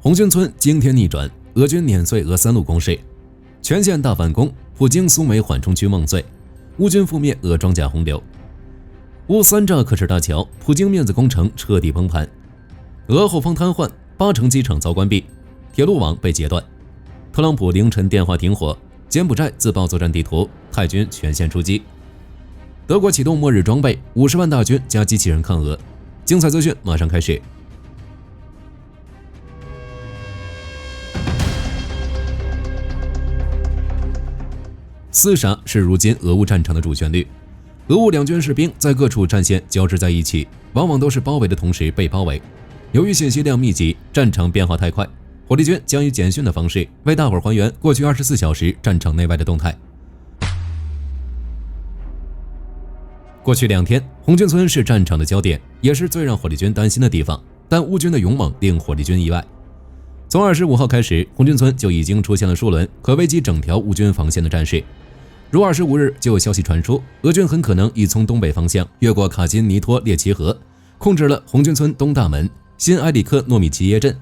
红军村惊天逆转，俄军碾碎俄三路攻势，全线大反攻，普京苏梅缓冲区梦碎，乌军覆灭俄装甲洪流。乌三炸克什大桥，普京面子工程彻底崩盘，俄后方瘫痪，8成机场遭关闭，铁路网被截断。特朗普凌晨电话停火，柬埔寨自爆作战地图，泰军全线出击。德国启动末日装备，50万大军加机器人抗俄。精彩资讯马上开始。厮杀是如今俄乌战场的主旋律，俄乌两军士兵在各处战线交织在一起，往往都是包围的同时被包围。由于信息量密集，战场变化太快，火力军将以简讯的方式为大伙还原过去24小时战场内外的动态。过去2天，红军村是战场的焦点，也是最让火力军担心的地方，但乌军的勇猛令火力军意外。从25号开始，红军村就已经出现了数轮可危及整条乌军防线的战事。如25日就有消息传出，俄军很可能已从东北方向越过卡金尼托列齐河，控制了红军村东大门、新埃里克诺米奇耶镇。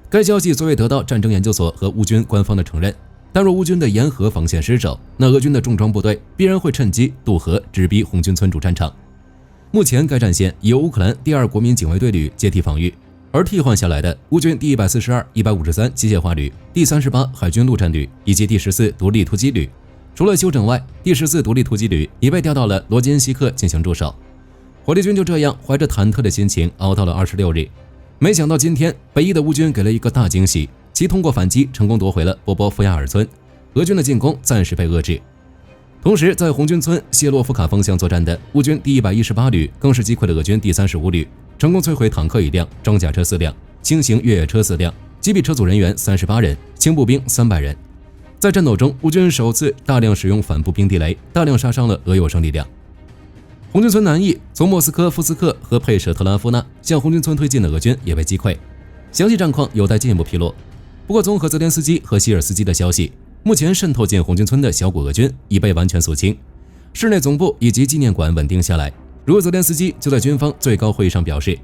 该消息虽未得到战争研究所和乌军官方的承认，但若乌军的沿河防线失守，那俄军的重装部队必然会趁机渡河，直逼红军村主战场。目前该战线由乌克兰第2国民警卫队旅接替防御，而替换下来的乌军第142、153机械化旅、第38海军陆战旅以及第14独立突击旅。除了休整外，第14独立突击旅已被调到了罗金西克进行驻守。火力军就这样怀着忐忑的心情熬到了26日。没想到今天北翼的乌军给了一个大惊喜，其通过反击成功夺回了波波夫亚尔村，俄军的进攻暂时被遏制。同时在红军村谢洛夫卡方向作战的乌军第118旅更是击溃了俄军第35旅，成功摧毁坦克1辆、装甲车4辆、轻型越野车4辆，击毙车组人员38人，轻步兵300人。在战斗中，乌军首次大量使用反步兵地雷，大量杀伤了俄友生力量。红军村南翼从莫斯科夫斯克和佩舍特拉夫纳向红军村推进的俄军也被击溃，详细战况有待进一步披露。不过综合泽连斯基和希尔斯基的消息，目前渗透进红军村的小股俄军已被完全肃清，室内总部以及纪念馆稳定下来。如泽连斯基就在军方最高会议上表示，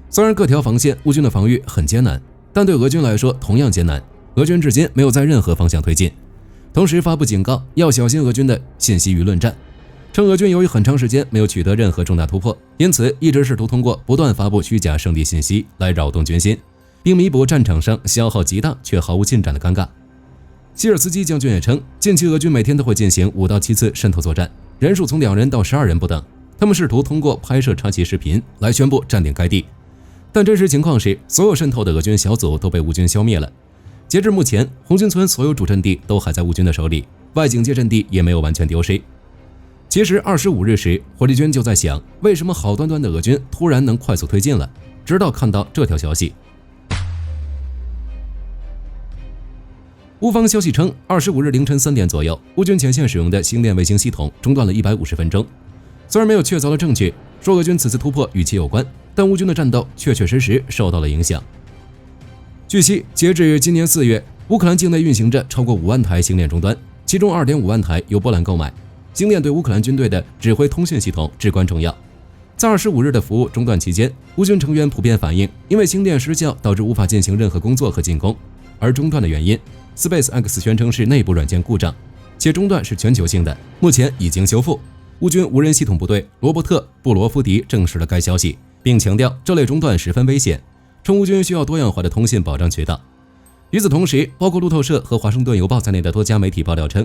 虽然各条防线乌军的防御很艰难，但对俄军来说同样艰难，俄军至今没有在任何方向推进，同时发布警告，要小心俄军的信息舆论战，称俄军由于很长时间没有取得任何重大突破，因此一直试图通过不断发布虚假胜利信息来扰动军心，并弥补战场上消耗极大却毫无进展的尴尬。希尔斯基将军也称，近期俄军每天都会进行5到7次渗透作战，人数从2人到12人不等，他们试图通过拍摄插旗视频来宣布占领该地，但真实情况是所有渗透的俄军小组都被乌军消灭了。截至目前，红军村所有主阵地都还在乌军的手里，外警戒阵地也没有完全丢失。其实25日时，火力军就在想，为什么好端端的俄军突然能快速推进了，直到看到这条消息。乌方消息称，25日凌晨3点左右，乌军前线使用的星链卫星系统中断了150分钟。虽然没有确凿的证据说俄军此次突破与其有关，但乌军的战斗确实受到了影响。据悉，截至今年4月，乌克兰境内运行着超过5万台星链终端，其中 2.5 万台由波兰购买。星链对乌克兰军队的指挥通讯系统至关重要。在25日的服务中断期间，乌军成员普遍反映，因为星链失效导致无法进行任何工作和进攻，而中断的原因 SpaceX 宣称是内部软件故障，且中断是全球性的，目前已经修复。乌军无人系统部队罗伯特·布罗夫迪证实了该消息，并强调这类中断十分危险，称乌军需要多样化的通信保障渠道。与此同时，包括路透社和华盛顿邮报在内的多家媒体爆料称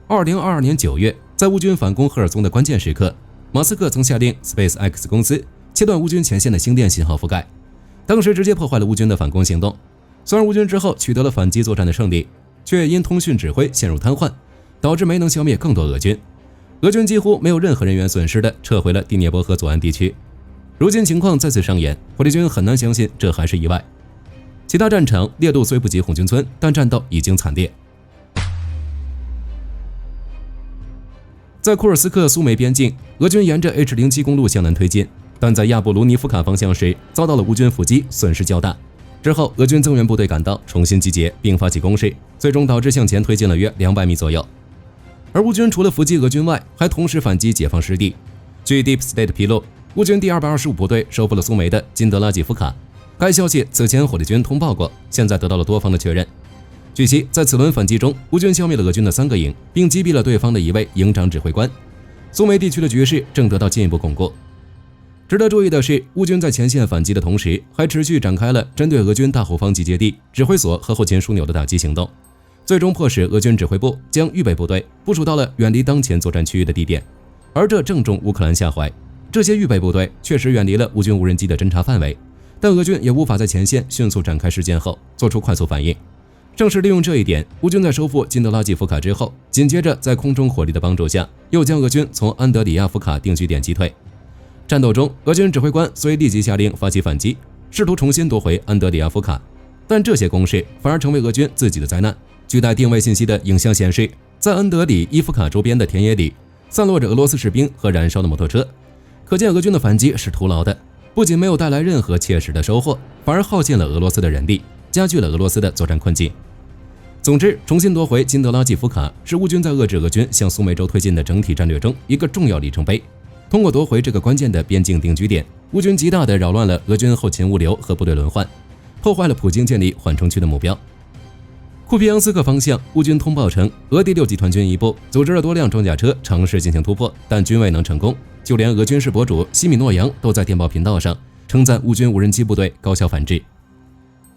，2022年9月，在乌军反攻赫尔松的关键时刻，马斯克曾下令 SpaceX 公司切断乌军前线的星链信号覆盖，当时直接破坏了乌军的反攻行动。虽然乌军之后取得了反击作战的胜利，却因通讯指挥陷入瘫痪，导致没能消灭更多俄军。俄军几乎没有任何人员损失的撤回了第聂伯河左岸地区。如今情况再次上演，火力军很难相信这还是意外。其他战场烈度虽不及红军村，但战斗已经惨烈。在库尔斯克苏梅边境，俄军沿着 H07 公路向南推进，但在亚布卢尼夫卡方向时遭到了乌军伏击，损失较大。之后，俄军增援部队赶到，重新集结并发起攻势，最终导致向前推进了约200米左右。而乌军除了伏击俄军外，还同时反击解放失地。据 Deep State 披露，乌军第225部队收复了苏梅的金德拉季夫卡，该消息此前火力军通报过，现在得到了多方的确认。据悉，在此轮反击中，乌军消灭了俄军的3个营，并击毙了对方的1位营长指挥官。苏梅地区的局势正得到进一步巩固。值得注意的是，乌军在前线反击的同时，还持续展开了针对俄军大后方集结地、指挥所和后勤枢纽的打击行动，最终迫使俄军指挥部将预备部队部署到了远离当前作战区域的地点，而这正中乌克兰下怀。这些预备部队确实远离了乌军无人机的侦察范围，但俄军也无法在前线迅速展开事件后做出快速反应。正是利用这一点，乌军在收复金德拉季夫卡之后，紧接着在空中火力的帮助下，又将俄军从安德里亚夫卡定居点击退。战斗中，俄军指挥官虽立即下令发起反击，试图重新夺回安德里亚夫卡，但这些攻势反而成为俄军自己的灾难。据带定位信息的影像显示，在安德里伊夫卡周边的田野里散落着俄罗斯士兵和燃烧的摩托车，可见俄军的反击是徒劳的，不仅没有带来任何切实的收获，反而耗尽了俄罗斯的人力，加剧了俄罗斯的作战困境。总之，重新夺回金德拉季夫卡是乌军在遏制俄军向苏梅州推进的整体战略中一个重要里程碑。通过夺回这个关键的边境定居点，乌军极大地扰乱了俄军后勤物流和部队轮换，破坏了普京建立缓冲区的目标。库皮扬斯克方向，乌军通报称，俄第6集团军一部组织了多辆装甲车尝试进行突破，但均未能成功。就连俄军事博主西米诺扬都在电报频道上称赞乌军无人机部队高效反制。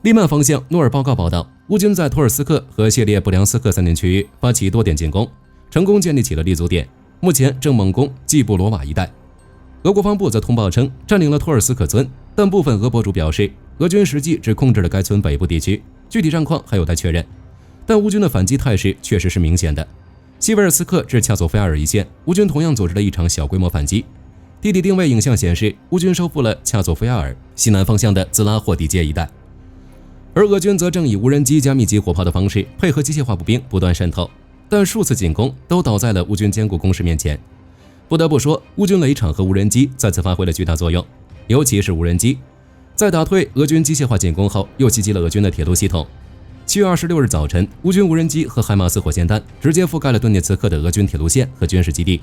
利曼方向，诺尔报告报道，乌军在托尔斯克和谢列布良斯克3点区域发起多点进攻，成功建立起了立足点，目前正猛攻季布罗瓦一带。俄国防部则通报称占领了托尔斯克村，但部分俄博主表示，俄军实际只控制了该村北部地区，具体战况还有待确认。但乌军的反击态势确实是明显的。西维尔斯克至恰索菲亚尔一线，乌军同样组织了一场小规模反击。地理定位影像显示，乌军收复了恰索菲亚尔西南方向的兹拉霍迪街一带，而俄军则正以无人机加密集火炮的方式配合机械化步兵不断渗透，但数次进攻都倒在了乌军坚固工事面前。不得不说，乌军雷场和无人机再次发挥了巨大作用，尤其是无人机，在打退俄军机械化进攻后，又袭击了俄军的铁路系统。7月26日早晨，乌军无人机和海马斯火箭弹直接覆盖了顿涅茨克的俄军铁路线和军事基地。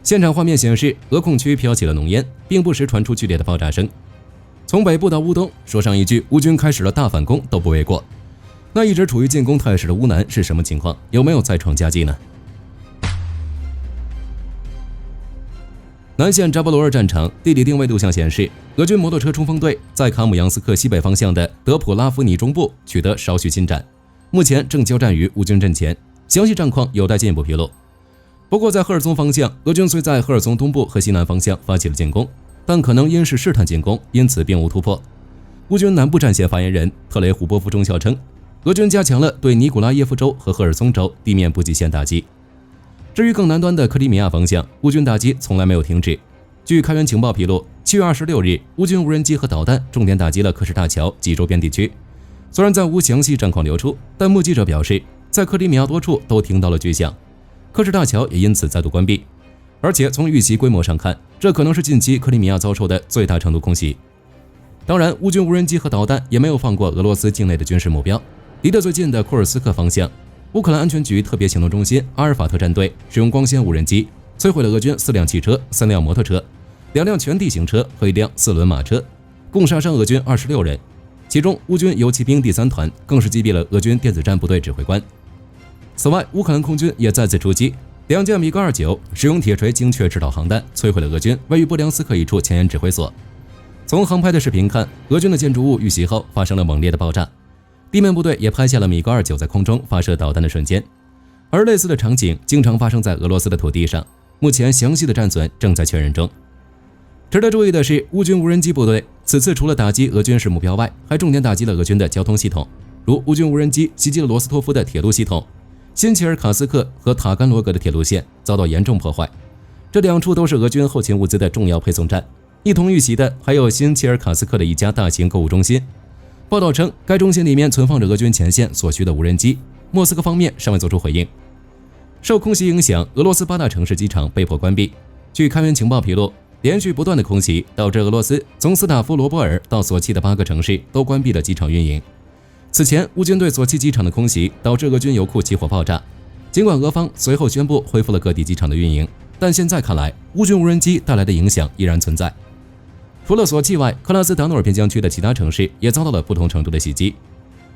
现场画面显示，俄控区飘起了浓烟，并不时传出剧烈的爆炸声。从北部到乌东，说上一句乌军开始了大反攻都不为过。那一直处于进攻态势的乌南是什么情况？有没有再创佳绩呢？南线扎波罗热战场地理定位录像显示，俄军摩托车冲锋队在卡姆扬斯克西北方向的德普拉夫尼中部取得少许进展，目前正交战于乌军阵前，详细战况有待进一步披露。不过在赫尔松方向，俄军虽在赫尔松东部和西南方向发起了进攻，但可能因是试探进攻，因此并无突破。乌军南部战线发言人特雷胡波夫中校称，俄军加强了对尼古拉耶夫州和赫尔松州地面补给线打击。至于更南端的克里米亚方向，乌军打击从来没有停止。据开源情报披露，7月26日，乌军无人机和导弹重点打击了克什大桥及周边地区。虽然暂无详细战况流出，但目击者表示，在克里米亚多处都听到了巨响，克什大桥也因此再度关闭。而且从遇袭规模上看，这可能是近期克里米亚遭受的最大程度空袭。当然，乌军无人机和导弹也没有放过俄罗斯境内的军事目标。离得最近的库尔斯克方向，乌克兰安全局特别行动中心阿尔法特战队使用光纤无人机摧毁了俄军4辆汽车、3辆摩托车、2辆全地形车和1辆4轮马车，共杀伤俄军26人。其中，乌军游骑兵第3团更是击毙了俄军电子战部队指挥官。此外，乌克兰空军也再次出击，2架米格29使用铁锤精确制导航弹摧毁了俄军位于布良斯克一处前沿指挥所。从航拍的视频看，俄军的建筑物遇袭后发生了猛烈的爆炸。地面部队也拍下了米格29在空中发射导弹的瞬间，而类似的场景经常发生在俄罗斯的土地上。目前详细的战损正在确认中。值得注意的是，乌军无人机部队此次除了打击俄军事目标外，还重点打击了俄军的交通系统，如乌军无人机袭击了罗斯托夫的铁路系统，新切尔卡斯克和塔甘罗格的铁路线遭到严重破坏。这2处都是俄军后勤物资的重要配送站。一同遇袭的还有新切尔卡斯克的一家大型购物中心。报道称，该中心里面存放着俄军前线所需的无人机。莫斯科方面尚未做出回应。受空袭影响，俄罗斯8大城市机场被迫关闭。据开源情报披露，连续不断的空袭导致俄罗斯从斯塔夫罗波尔到索契的8个城市都关闭了机场运营。此前，乌军对索契机场的空袭导致俄军油库起火爆炸。尽管俄方随后宣布恢复了各地机场的运营，但现在看来，乌军无人机带来的影响依然存在。除了索契外，克拉斯达诺尔边疆区的其他城市也遭到了不同程度的袭击，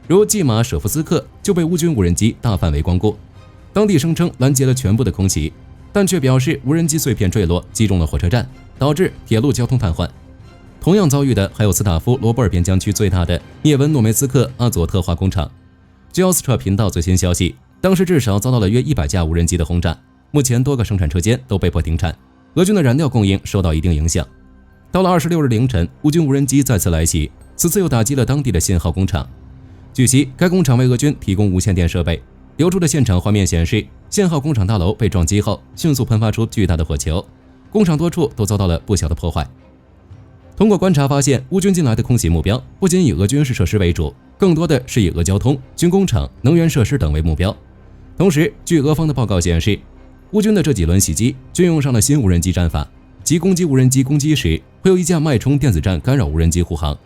如季马舍夫斯克就被乌军无人机大范围光顾，当地声称拦截了全部的空袭，但却表示无人机碎片坠落击中了火车站，导致铁路交通瘫痪。同样遭遇的还有斯塔夫罗波尔边疆区最大的涅文诺梅斯克阿佐特化工厂。据奥斯特频道最新消息，当时至少遭到了约100架无人机的轰炸，目前多个生产车间都被迫停产，俄军的燃料供应受到一定影响。到了26日凌晨，乌军无人机再次来袭，此次又打击了当地的信号工厂。据悉，该工厂为俄军提供无线电设备。流出的现场画面显示，信号工厂大楼被撞击后，迅速喷发出巨大的火球，工厂多处都遭到了不小的破坏。通过观察发现，乌军近来的空袭目标不仅以俄军事设施为主，更多的是以俄交通、军工厂、能源设施等为目标。同时，据俄方的报告显示，乌军的这几轮袭击均用上了新无人机战法，即攻击无人机攻击时，会有一架脉冲电子战干扰无人机护航，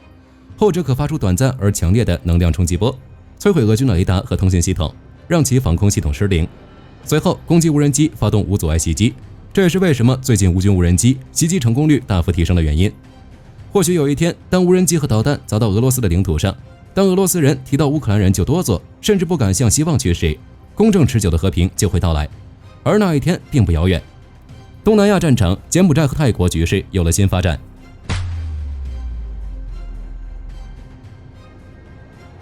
后者可发出短暂而强烈的能量冲击波，摧毁俄军的雷达和通信系统，让其防空系统失灵。随后攻击无人机发动无阻碍袭击，这也是为什么最近乌军无人机袭击成功率大幅提升的原因。或许有一天，当无人机和导弹砸到俄罗斯的领土上，当俄罗斯人提到乌克兰人就哆嗦，甚至不敢向希望去时，公正持久的和平就会到来。而那一天并不遥远。东南亚战场，柬埔寨和泰国局势有了新发展。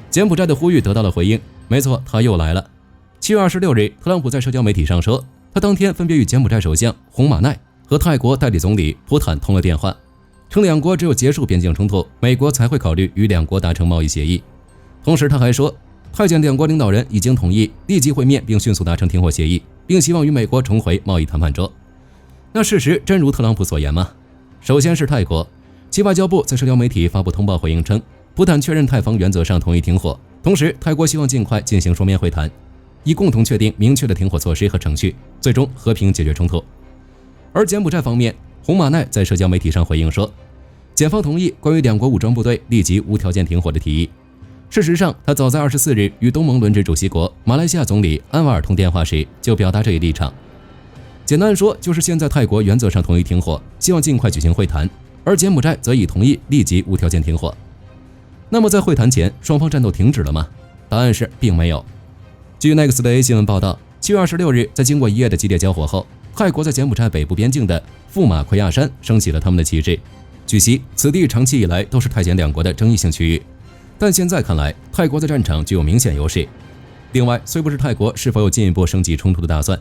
柬埔寨的呼吁得到了回应，没错，他又来了。7月26日，特朗普在社交媒体上说，他当天分别与柬埔寨首相洪马奈和泰国代理总理普坦通了电话，称两国只有结束边境冲突，美国才会考虑与两国达成贸易协议。同时他还说，泰柬两国领导人已经同意立即会面并迅速达成停火协议，并希望与美国重回贸易谈判桌。那事实真如特朗普所言吗？首先是泰国，其外交部在社交媒体发布通报回应称，普坦确认泰方原则上同意停火，同时泰国希望尽快进行双边会谈，以共同确定明确的停火措施和程序，最终和平解决冲突。而柬埔寨方面，洪马奈在社交媒体上回应说，检方同意关于两国武装部队立即无条件停火的提议。事实上，他早在24日与东盟轮值主席国马来西亚总理安瓦尔通电话时就表达这一立场。简单说，就是现在泰国原则上同意停火，希望尽快举行会谈，而柬埔寨则已同意立即无条件停火。那么在会谈前，双方战斗停止了吗？答案是并没有。据 Nextday 新闻报道，7月26日，在经过1夜的激烈交火后，泰国在柬埔寨北部边境的富马奎亚山升起了他们的旗帜。据悉，此地长期以来都是泰柬两国的争议性区域，但现在看来，泰国在战场具有明显优势。另外，虽不是泰国是否有进一步升级冲突的打算，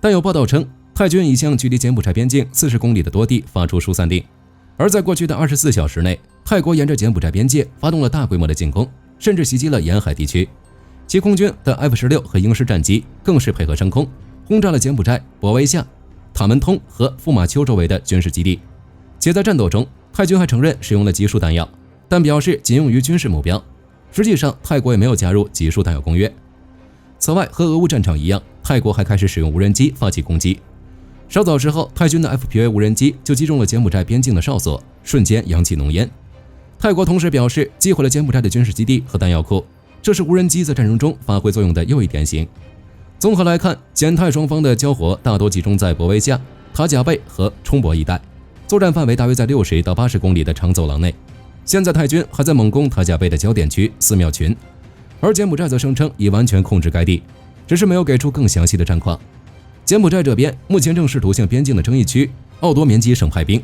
但有报道称，泰军已向距离柬埔寨边境40公里的多地发出疏散令。而在过去的24小时内，泰国沿着柬埔寨边界发动了大规模的进攻，甚至袭击了沿海地区。其空军的 F-16和鹰狮战机更是配合升空，轰炸了柬埔寨、博威夏、塔门通和富马丘周围的军事基地。且在战斗中，泰军还承认使用了集束弹药，但表示仅用于军事目标。实际上，泰国也没有加入集束弹药公约。此外，和俄乌战场一样，泰国还开始使用无人机发起攻击。稍早之后，泰军的 FPV 无人机就击中了柬埔寨边境的哨所，瞬间扬起浓烟。泰国同时表示击毁了柬埔寨的军事基地和弹药库，这是无人机在战争中发挥作用的又一典型。综合来看，柬泰双方的交火大多集中在博威夏、塔贾贝和冲博一带，作战范围大约在60到80公里的长走廊内。现在泰军还在猛攻塔贾贝的焦点区寺庙群，而柬埔寨则声称已完全控制该地，只是没有给出更详细的战况。柬埔寨这边目前正试图向边境的争议区奥多棉基省派兵。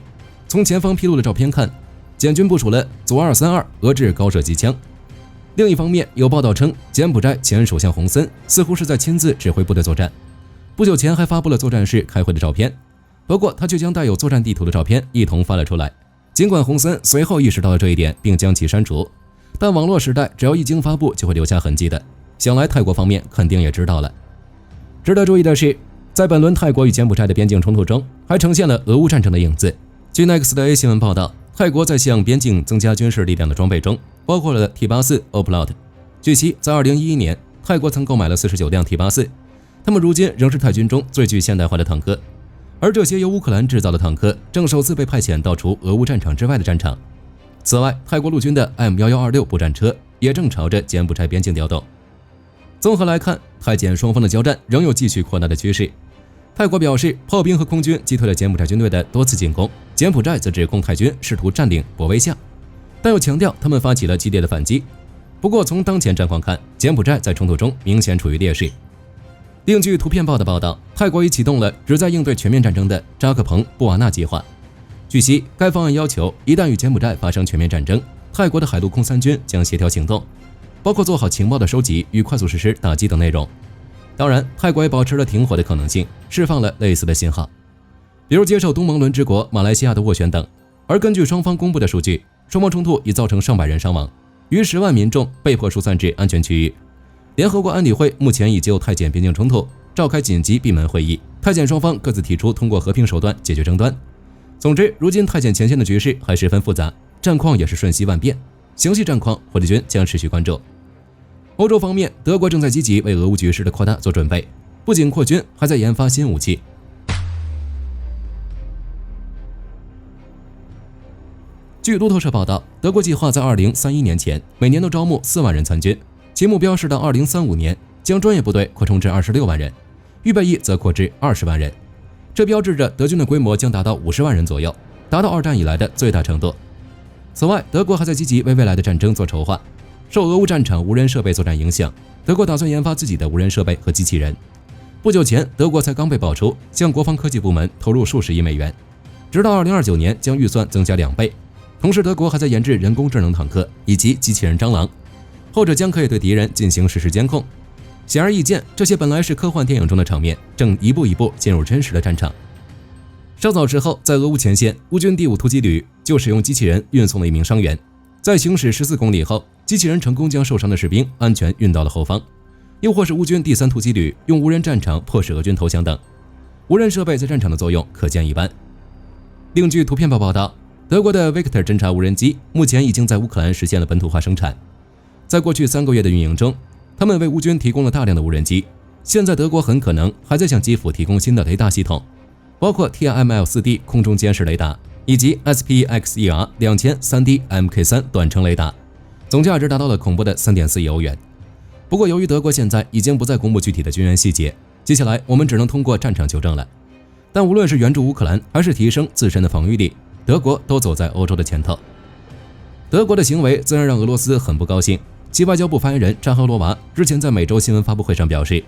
从前方披露的照片看，柬军部署了左232俄制高射机枪。另一方面，有报道称，柬埔寨前首相洪森似乎是在亲自指挥部队作战，不久前还发布了作战室开会的照片。不过，他却将带有作战地图的照片一同发了出来。尽管洪森随后意识到了这一点，并将其删除，但网络时代只要一经发布就会留下痕迹的，想来泰国方面肯定也知道了。值得注意的是，在本轮泰国与柬埔寨的边境冲突中，还呈现了俄乌战争的影子。据 Nextday 新闻报道，泰国在向边境增加军事力量的装备中，包括了 T-84 Oplot。据悉，在2011年，泰国曾购买了49辆 T-84，他们如今仍是泰军中最具现代化的坦克。而这些由乌克兰制造的坦克正首次被派遣到除俄乌战场之外的战场。此外，泰国陆军的 M1126 步战车也正朝着柬埔寨边境调动。综合来看，泰柬双方的交战仍有继续扩大的趋势。泰国表示，炮兵和空军击退了柬埔寨军队的多次进攻，柬埔寨则指控泰军试图占领博威下，但又强调他们发起了激烈的反击。不过从当前战况看，柬埔寨在冲突中明显处于劣势。另据图片报的报道，泰国已启动了旨在应对全面战争的扎克彭布瓦纳计划。据悉，该方案要求一旦与柬埔寨发生全面战争，泰国的海陆空三军将协调行动，包括做好情报的收集与快速实施打击等内容。当然，泰国也保持了停火的可能性，释放了类似的信号，比如接受东盟轮之国马来西亚的斡旋等。而根据双方公布的数据，双方冲突已造成上百人伤亡，逾10万民众被迫疏散至安全区域。联合国安理会目前已就泰柬边境冲突召开紧急闭门会议，泰柬双方各自提出通过和平手段解决争端。总之，如今泰柬前线的局势还十分复杂，战况也是瞬息万变，详细战况火力军将持续关注。欧洲方面，德国正在积极为俄乌局势的扩大做准备，不仅扩军，还在研发新武器。据路透社报道，德国计划在2031年前每年都招募4万人参军，其目标是到2035年将专业部队扩充至26万人，预备役则扩至20万人。这标志着德军的规模将达到50万人左右，达到2战以来的最大程度。此外，德国还在积极为未来的战争做筹划。受俄乌战场无人设备作战影响，德国打算研发自己的无人设备和机器人。不久前，德国才刚被爆出向国防科技部门投入数十亿美元，直到2029年将预算增加2倍。同时，德国还在研制人工智能坦克以及机器人蟑螂，后者将可以对敌人进行实时监控。显而易见，这些本来是科幻电影中的场面，正一步一步进入真实的战场。稍早时候，在俄乌前线，乌军第5突击旅就使用机器人运送了一名伤员，在行驶14公里后，机器人成功将受伤的士兵安全运到了后方。又或是乌军第3突击旅用无人战场迫使俄军投降等，无人设备在战场的作用可见一斑。另据图片报道，德国的 Victor 侦察无人机目前已经在乌克兰实现了本土化生产，在过去3个月的运营中，他们为乌军提供了大量的无人机。现在德国很可能还在向基辅提供新的雷达系统，包括 TRML-4D 空中监视雷达以及 SPXER 2000 3D MK3 短程雷达，总价值达到了恐怖的3.4亿欧元。不过由于德国现在已经不再公布具体的军援细节，接下来我们只能通过战场求证了。但无论是援助乌克兰还是提升自身的防御力，德国都走在欧洲的前头。德国的行为自然让俄罗斯很不高兴。其外交部发言人扎哈罗娃之前在每周新闻发布会上表示，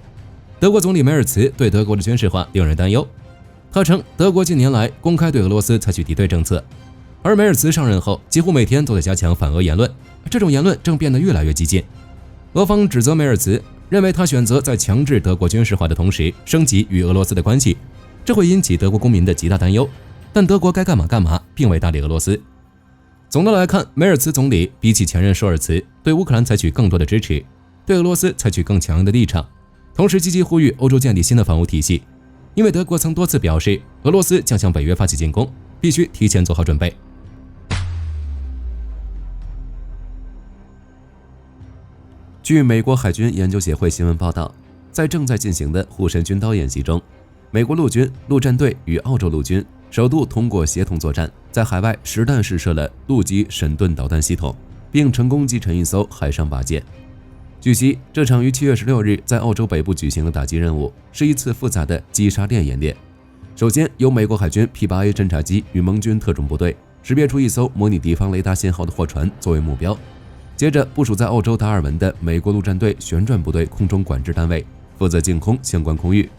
德国总理梅尔茨对德国的军事化令人担忧。他称，德国近年来公开对俄罗斯采取敌对政策，而梅尔茨上任后几乎每天都在加强反俄言论，这种言论正变得越来越激进。俄方指责梅尔茨，认为他选择在强制德国军事化的同时升级与俄罗斯的关系，这会引起德国公民的极大担忧。但德国该干嘛干嘛，并未搭理俄罗斯。总的来看，梅尔茨总理比起前任舒尔茨，对乌克兰采取更多的支持，对俄罗斯采取更强硬的立场，同时积极呼吁欧洲建立新的防务体系。因为德国曾多次表示，俄罗斯将向北约发起进攻，必须提前做好准备。据美国海军研究协会新闻报道，在正在进行的护身军刀演习中，美国陆军陆战队与澳洲陆军首度通过协同作战，在海外实弹试射了陆基神盾导弹系统，并成功击沉一艘海上靶舰。据悉，这场于7月16日在澳洲北部举行的打击任务是一次复杂的击杀链演练。首先，由美国海军 P-8A 侦察机与盟军特种部队识别出一艘模拟敌方雷达信号的货船作为目标，接着部署在澳洲达尔文的美国陆战队旋转部队空中管制单位负责净空相关空域，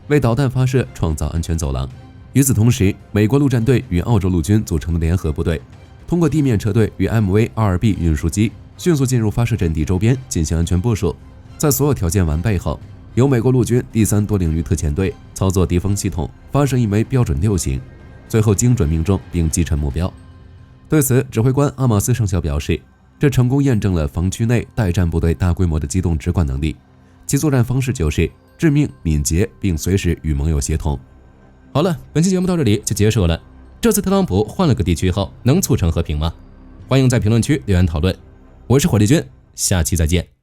为导弹发射创造安全走廊。与此同时，美国陆战队与澳洲陆军组成的联合部队通过地面车队与 MV-22B 运输机迅速进入发射阵地周边进行安全部署。在所有条件完备后，由美国陆军第3多领域特遣队操作敌方系统发射一枚标准6型，最后精准命中并击沉目标。对此，指挥官阿马斯上校表示，这成功验证了防区内待战部队大规模的机动直管能力，其作战方式就是致命、敏捷，并随时与盟友协同。好了，本期节目到这里就结束了。这次特朗普换了个地区后，能促成和平吗？欢迎在评论区留言讨论。我是火力军，下期再见。